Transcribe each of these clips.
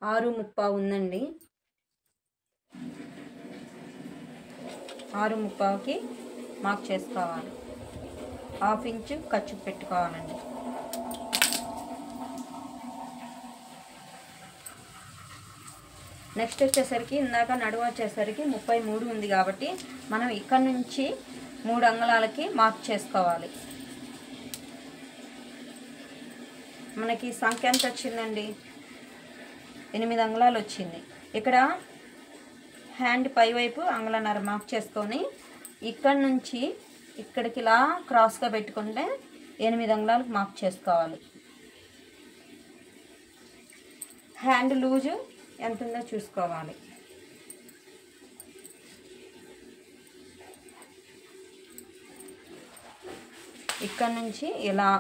6:35 ఉందండి. 6:35కి మార్క్ చేసుకోవాలి. 1/2 ఇంచు ఖర్చు పెట్టుకోవాలండి. నెక్స్ట్ వచ్చేసరికి ఇందాక నడుము వచ్చేసరికి 33 ఉంది కాబట్టి మనం ఇక్కడ నుంచి 3 అంగుళాలకి మార్క్ చేసుకోవాలి. మనకి సంఖ్య ఎంత వచ్చిందండి? 8 అంగుళాలు వచ్చింది. ఇక్కడ హ్యాండ్ పై వైపు అంగుళన్నర మార్క్ చేసుకొని ఇక్కడ నుంచి ఇక్కడికి ఇలా క్రాస్గా పెట్టుకుంటే 8 అంగుళాలకు మార్క్ చేసుకోవాలి. హ్యాండ్ లూజు ఎంత ఉందో చూసుకోవాలి. ఇక్కడ నుంచి ఇలా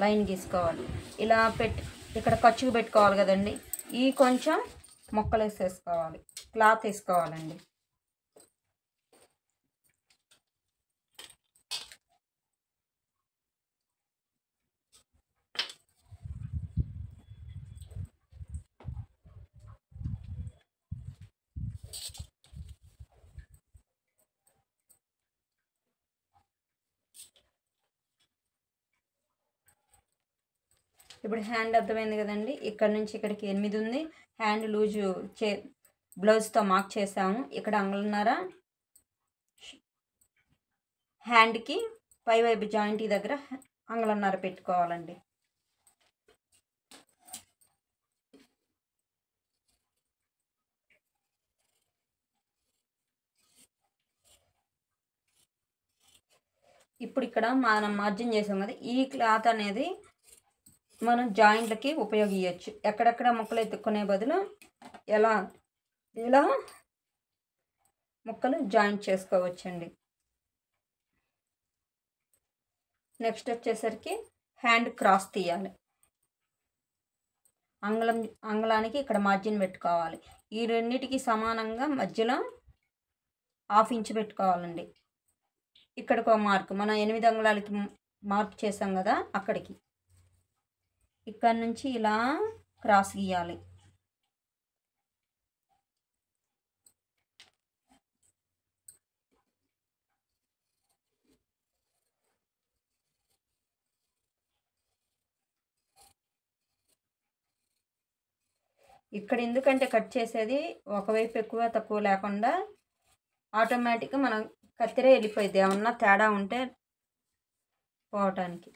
లైన్ గీసుకోవాలి. ఇలా ఇక్కడ ఖర్చుకు పెట్టుకోవాలి కదండి. ఈ కొంచెం మొక్కలు వేసేసుకోవాలి, క్లాత్ వేసుకోవాలండి. ఇప్పుడు హ్యాండ్ అర్థమైంది కదండి. ఇక్కడ నుంచి ఇక్కడికి 8 ఉంది. హ్యాండ్ లూజు బ్లౌజ్తో మార్క్ చేసాము. ఇక్కడ అంగుళన్నర హ్యాండ్కి పై వైపు జాయింట్ దగ్గర అంగుళన్నర పెట్టుకోవాలండి. ఇప్పుడు ఇక్కడ మనం మార్జిన్ చేసాం కదా, ఈ క్లాత్ అనేది మనం జాయింట్లకి ఉపయోగించవచ్చు. ఎక్కడెక్కడ ముక్కలు ఎత్తుక్కునే బదులు ఇలా ముక్కలు జాయింట్ చేసుకోవచ్చండి. నెక్స్ట్ వచ్చేసరికి హ్యాండ్ క్రాస్ తీయాలి. అంగుళానికి ఇక్కడ మార్జిన్ పెట్టుకోవాలి. ఈ రెండిటికి సమానంగా మధ్యలో 1/2 ఇంచు పెట్టుకోవాలండి. ఇక్కడికి ఒక మార్క్, మనం 8 అంగుళాలకి మార్క్ చేసాం కదా, అక్కడికి ఇక్కడ నుంచి ఇలా క్రాస్ గీయాలి. ఇక్కడ ఎందుకంటే కట్ చేసేది ఒకవైపు ఎక్కువ తక్కువ లేకుండా ఆటోమేటిక్గా మనం కత్తిరే వెళ్ళిపోయింది, ఏమన్నా తేడా ఉంటే పోవటానికి.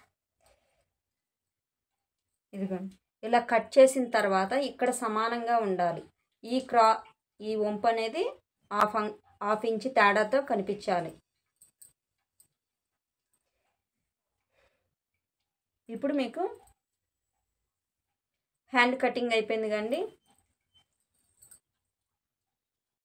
ఇదిగోండి, ఇలా కట్ చేసిన తర్వాత ఇక్కడ సమానంగా ఉండాలి. ఈ వంపు అనేది 1/2 ఇంచు తేడాతో కనిపించాలి. ఇప్పుడు మీకు హ్యాండ్ కటింగ్ అయిపోయింది కండి.